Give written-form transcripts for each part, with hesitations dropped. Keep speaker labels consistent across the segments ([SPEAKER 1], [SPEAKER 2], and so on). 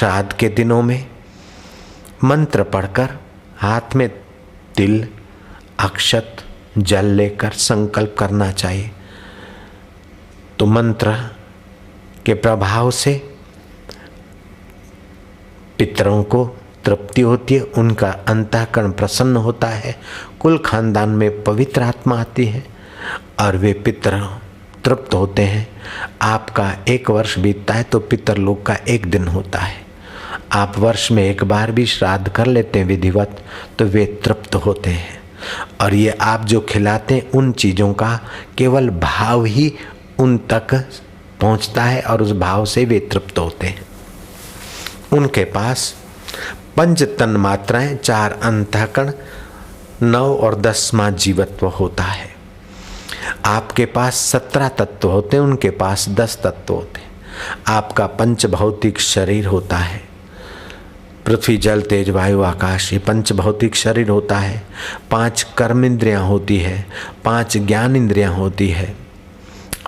[SPEAKER 1] श्राद्ध के दिनों में मंत्र पढ़कर हाथ में तिल, अक्षत, जल लेकर संकल्प करना चाहिए। तो मंत्र के प्रभाव से पितरों को तृप्ति होती है, उनका अंतःकरण प्रसन्न होता है, कुल खानदान में पवित्र आत्मा आती है और वे पितर तृप्त होते हैं। आपका 1 वर्ष बीतता है तो पितरलोक का 1 दिन होता है। आप वर्ष में 1 बार भी श्राद्ध कर लेते हैं विधिवत तो वे तृप्त होते हैं। और ये आप जो खिलाते हैं उन चीज़ों का केवल भाव ही उन तक पहुंचता है और उस भाव से वे तृप्त होते हैं। उनके पास 5 तन मात्राएं, 4 अंतःकरण, 9 और 10वां जीवत्व होता है। आपके पास 17 तत्व होते हैं, उनके पास 10 तत्व होते हैं। आपका पंच भौतिक शरीर होता है, पृथ्वी जल तेज वायु आकाश, ये पंच भौतिक शरीर होता है। 5 कर्म इंद्रियां होती है, 5 ज्ञान इंद्रियां होती है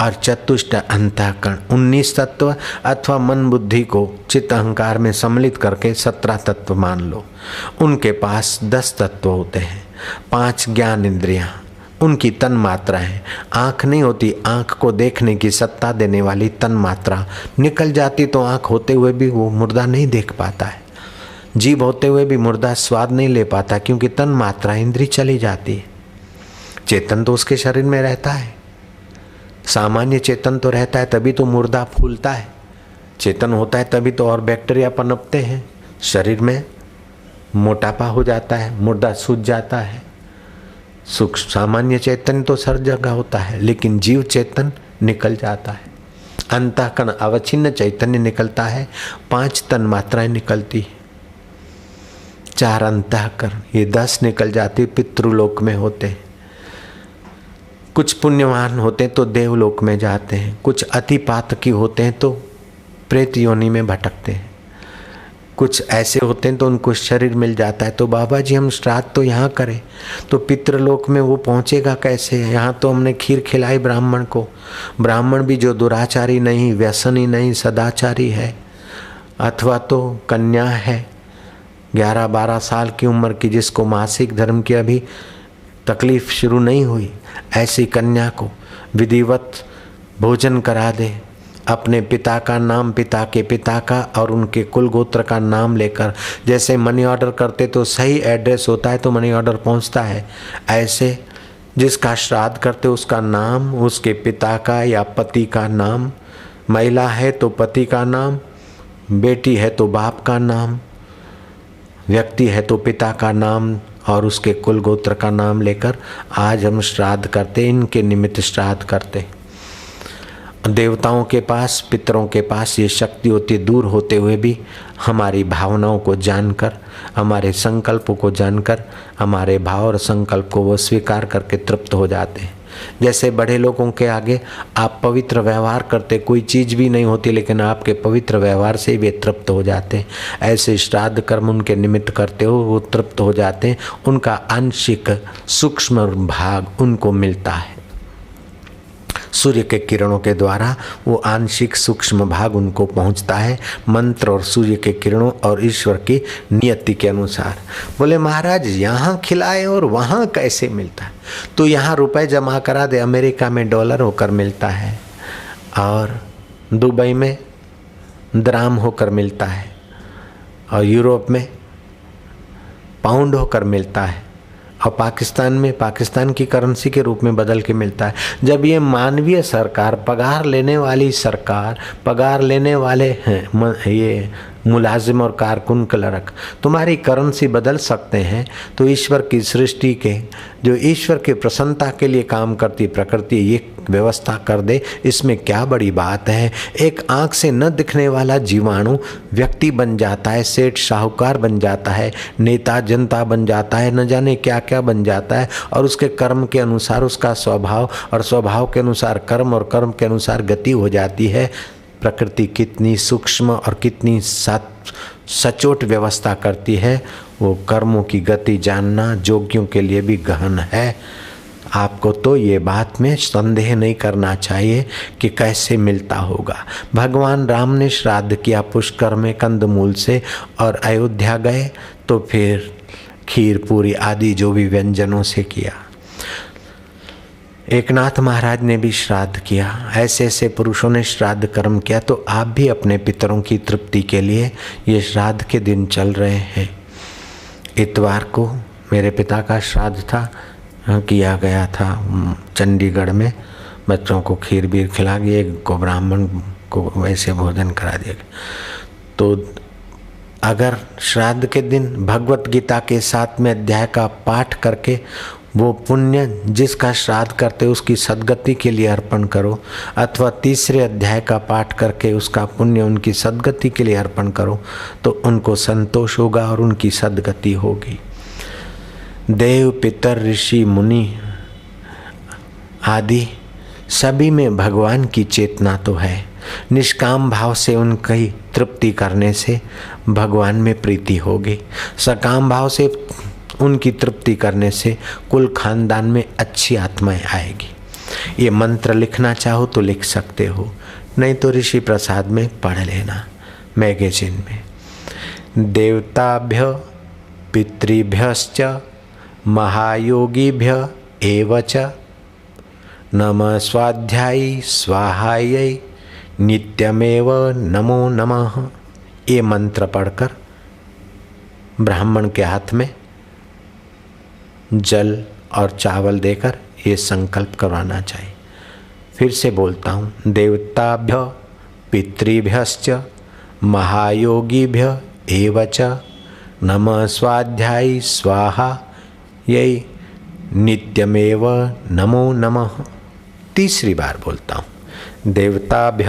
[SPEAKER 1] और चतुष्ट अंतःकरण 19 तत्व अथवा मन बुद्धि को चित्त अहंकार में सम्मिलित करके 17 तत्व मान लो। उनके पास 10 तत्व होते हैं, 5 ज्ञान इंद्रियां, उनकी तन मात्रा है। आँख नहीं होती, आँख को देखने की सत्ता देने वाली तन मात्रा निकल जाती तो आँख होते हुए भी वो मुर्दा नहीं देख पाता है, जीभ होते हुए भी मुर्दा स्वाद नहीं ले पाता, क्योंकि तन मात्रा इंद्री चली जाती है। चेतन तो उसके शरीर में रहता है, सामान्य चेतन तो रहता है, तभी तो मुर्दा फूलता है। चेतन होता है तभी तो और बैक्टीरिया पनपते हैं, शरीर में मोटापा हो जाता है, मुर्दा सूज जाता है। सुख सामान्य चेतन तो हर जगह होता है, लेकिन जीव चेतन निकल जाता है। अंतःकरण अवच्छिन्न चैतन्य निकलता है, 5 तन मात्राएं निकलती है, 4 अंतःकरण, ये 10 निकल जाती, पितृलोक में होते हैं। कुछ पुण्यवान होते हैं तो देवलोक में जाते हैं, कुछ अति पातकी होते हैं तो प्रेत योनि में भटकते हैं, कुछ ऐसे होते हैं तो उनको शरीर मिल जाता है। तो बाबा जी हम श्राद्ध तो यहाँ करें तो पितृलोक में वो पहुँचेगा कैसे? यहाँ तो हमने खीर खिलाई ब्राह्मण को, ब्राह्मण भी जो दुराचारी नहीं, व्यसनी नहीं, सदाचारी है, अथवा तो कन्या है 11-12 साल की उम्र की, जिसको मासिक धर्म की अभी तकलीफ शुरू नहीं हुई, ऐसी कन्या को विधिवत भोजन करा दे, अपने पिता का नाम, पिता के पिता का और उनके कुल गोत्र का नाम लेकर, जैसे मनी ऑर्डर करते तो सही एड्रेस होता है तो मनी ऑर्डर पहुंचता है, ऐसे जिसका श्राद्ध करते उसका नाम, उसके पिता का या पति का नाम, महिला है तो पति का नाम, बेटी है तो बाप का नाम, व्यक्ति है तो पिता का नाम और उसके कुल गोत्र का नाम लेकर आज हम श्राद्ध करते, इनके निमित्त श्राद्ध करते। देवताओं के पास, पितरों के पास ये शक्ति होती है, दूर होते हुए भी हमारी भावनाओं को जानकर, हमारे संकल्पों को जानकर, हमारे भाव और संकल्प को वो स्वीकार करके तृप्त हो जाते हैं। जैसे बड़े लोगों के आगे आप पवित्र व्यवहार करते, कोई चीज़ भी नहीं होती, लेकिन आपके पवित्र व्यवहार से वे तृप्त हो जाते हैं। ऐसे श्राद्ध कर्म उनके निमित्त करते हो, वो तृप्त हो जाते हैं, उनका आंशिक सूक्ष्म भाग उनको मिलता है। सूर्य के किरणों के द्वारा वो आंशिक सूक्ष्म भाग उनको पहुंचता है, मंत्र और सूर्य के किरणों और ईश्वर की नियति के अनुसार। बोले महाराज यहाँ खिलाए और वहाँ कैसे मिलता है? तो यहाँ रुपए जमा करा दे, अमेरिका में डॉलर होकर मिलता है और दुबई में द्राम होकर मिलता है और यूरोप में पाउंड होकर मिलता है और पाकिस्तान में पाकिस्तान की करेंसी के रूप में बदल के मिलता है। जब ये मानवीय सरकार, पगार लेने वाली सरकार, पगार लेने वाले हैं ये मुलाजिम और कारकुन क्लर्क तुम्हारी करेंसी बदल सकते हैं, तो ईश्वर की सृष्टि के, जो ईश्वर की प्रसन्नता के लिए काम करती प्रकृति ये व्यवस्था कर दे, इसमें क्या बड़ी बात है? एक आँख से न दिखने वाला जीवाणु व्यक्ति बन जाता है, सेठ साहूकार बन जाता है, नेता जनता बन जाता है, न जाने क्या क्या बन जाता है, और उसके कर्म के अनुसार उसका स्वभाव और स्वभाव के अनुसार कर्म और कर्म के अनुसार गति हो जाती है। प्रकृति कितनी सूक्ष्म और कितनी सचोट व्यवस्था करती है, वो कर्मों की गति जानना जोगियों के लिए भी गहन है। आपको तो ये बात में संदेह नहीं करना चाहिए कि कैसे मिलता होगा। भगवान राम ने श्राद्ध किया पुष्कर में कंदमूल से और अयोध्या गए तो फिर खीर पूरी आदि जो भी व्यंजनों से किया। एकनाथ महाराज ने भी श्राद्ध किया। ऐसे ऐसे पुरुषों ने श्राद्ध कर्म किया। तो आप भी अपने पितरों की तृप्ति के लिए ये श्राद्ध के दिन चल रहे हैं। इतवार को मेरे पिता का श्राद्ध था, किया गया था चंडीगढ़ में। बच्चों को खीर बीर खिला गई, एक को ब्राह्मण को वैसे भोजन करा दिया। तो अगर श्राद्ध के दिन भगवत गीता के 7वें अध्याय का पाठ करके वो पुण्य जिसका श्राद्ध करते उसकी सद्गति के लिए अर्पण करो, अथवा 3रे अध्याय का पाठ करके उसका पुण्य उनकी सद्गति के लिए अर्पण करो, तो उनको संतोष होगा और उनकी सद्गति होगी। देव पितर ऋषि मुनि आदि सभी में भगवान की चेतना तो है। निष्काम भाव से उनकी तृप्ति करने से भगवान में प्रीति होगी। सकाम भाव से उनकी तृप्ति करने से कुल खानदान में अच्छी आत्माएं आएगी। ये मंत्र लिखना चाहो तो लिख सकते हो, नहीं तो ऋषि प्रसाद में पढ़ लेना मैगजीन में। देवताभ्य पितृभ्यश्च महायोगीभ्य एवच नमः स्वाध्यायी स्वाहायै नित्यमेव नमो नमः। ये मंत्र पढ़कर ब्राह्मण के हाथ में जल और चावल देकर ये संकल्प करवाना चाहिए। फिर से बोलता हूँ, देवताभ्य पितृभ्यश्च महायोगीभ्य एवच नमः स्वाध्यायी स्वाहा यही नित्यमेव नमो नमः। 3री बार बोलता हूँ, देवताभ्य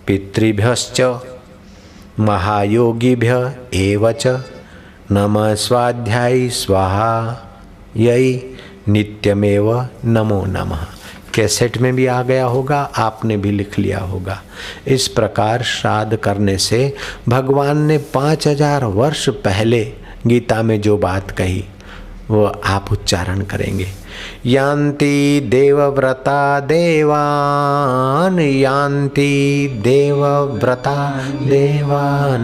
[SPEAKER 1] पितृभ्यश्च महायोगीभ्य एवच नमः स्वाध्यायी स्वाहा यही नित्यमेव नमो नमः। कैसेट में भी आ गया होगा, आपने भी लिख लिया होगा। इस प्रकार श्राद्ध करने से भगवान ने 5000 वर्ष पहले गीता में जो बात कही वो आप उच्चारण करेंगे। यान्ति देवव्रता देवान यान्ति देवव्रता देवान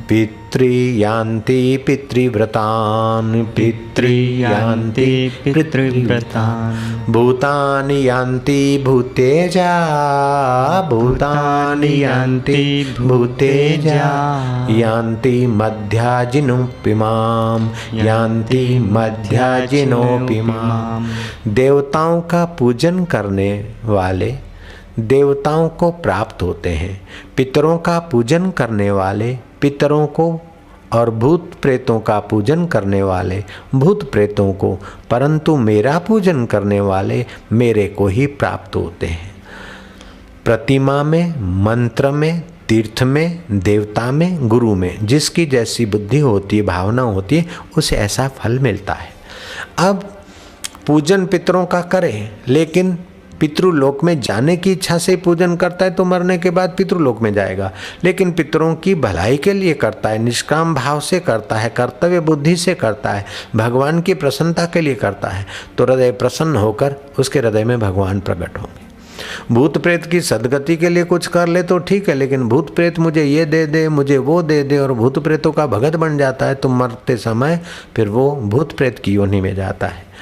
[SPEAKER 1] पितृयान्ति पितृव्रतान् पितृयान्ति पितृव्रतान् भूतानि यान्ति भूतेजा भूतानि यान्ति भूतेजा यान्ति मध्याजिनोपिमाम् यान्ति मध्याजिनोपिमाम्। देवताओं का पूजन करने वाले देवताओं को प्राप्त होते हैं, पितरों का पूजन करने वाले पितरों को और भूत प्रेतों का पूजन करने वाले भूत प्रेतों को, परंतु मेरा पूजन करने वाले मेरे को ही प्राप्त होते हैं। प्रतिमा में, मंत्र में, तीर्थ में, देवता में, गुरु में जिसकी जैसी बुद्धि होती है, भावना होती है, उसे ऐसा फल मिलता है। अब पूजन पितरों का करे, लेकिन पितृलोक में जाने की इच्छा से पूजन करता है तो मरने के बाद पितृलोक में जाएगा। लेकिन पितरों की भलाई के लिए करता है, निष्काम भाव से करता है, कर्तव्य बुद्धि से करता है, भगवान की प्रसन्नता के लिए करता है, तो हृदय प्रसन्न होकर उसके हृदय में भगवान प्रकट होंगे। भूत प्रेत की सद्गति के लिए कुछ कर ले तो ठीक है, लेकिन भूत प्रेत मुझे ये दे दे, मुझे वो दे दे, और भूत प्रेतों का भगत बन जाता है तो मरते समय फिर वो भूत प्रेत की योनि में जाता है।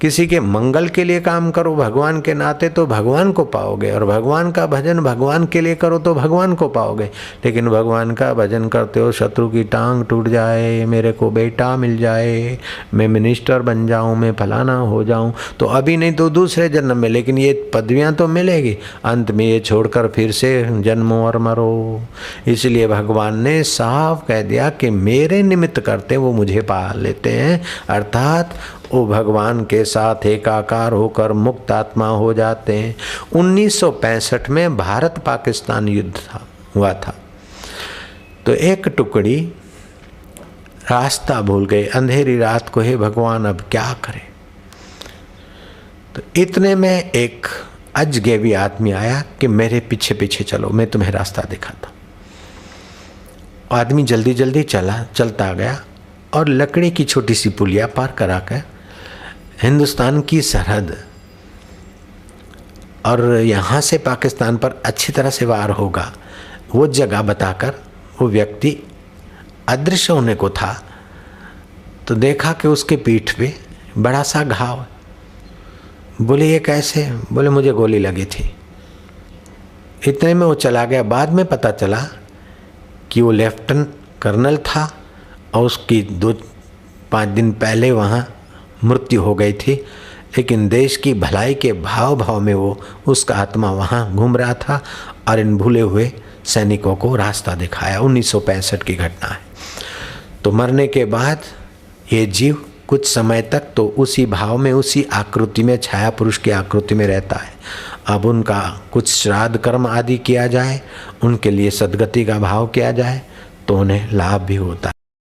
[SPEAKER 1] किसी के मंगल के लिए काम करो भगवान के नाते तो भगवान को पाओगे, और भगवान का भजन भगवान के लिए करो तो भगवान को पाओगे। लेकिन भगवान का भजन करते हो, शत्रु की टांग टूट जाए, मेरे को बेटा मिल जाए, मैं मिनिस्टर बन जाऊं, मैं फलाना हो जाऊं, तो अभी नहीं तो दूसरे जन्म में, लेकिन ये पदवियां तो मिलेगी, अंत में ये छोड़कर फिर से जन्मो और मरो। इसलिए भगवान ने साफ कह दिया कि मेरे निमित्त करते वो मुझे पा लेते हैं, अर्थात वो भगवान के साथ एकाकार होकर मुक्त आत्मा हो जाते हैं। 1965 में भारत पाकिस्तान युद्ध हुआ था, तो एक टुकड़ी रास्ता भूल गई, अंधेरी रात को, हे भगवान अब क्या करें। तो इतने में एक अजगैबी आदमी आया कि मेरे पीछे पीछे चलो, मैं तुम्हें रास्ता दिखाता हूँ। आदमी जल्दी जल्दी चलता गया और लकड़ी की छोटी सी पुलिया पार करा कर हिंदुस्तान की सरहद और यहाँ से पाकिस्तान पर अच्छी तरह से वार होगा, वो जगह बताकर वो व्यक्ति अदृश्य होने को था। तो देखा कि उसके पीठ पे बड़ा सा घाव। बोले ये कैसे? बोले मुझे गोली लगी थी। इतने में वो चला गया। बाद में पता चला कि वो लेफ्टिनेंट कर्नल था और उसकी 2-5 दिन पहले वहाँ मृत्यु हो गई थी, लेकिन देश की भलाई के भाव में वो उसका आत्मा वहाँ घूम रहा था और इन भूले हुए सैनिकों को रास्ता दिखाया। 1965 की घटना है। तो मरने के बाद ये जीव कुछ समय तक तो उसी भाव में, उसी आकृति में, छाया पुरुष की आकृति में रहता है। अब उनका कुछ श्राद्ध कर्म आदि किया जाए, उनके लिए सद्गति का भाव किया जाए तो उन्हें लाभ भी होता है।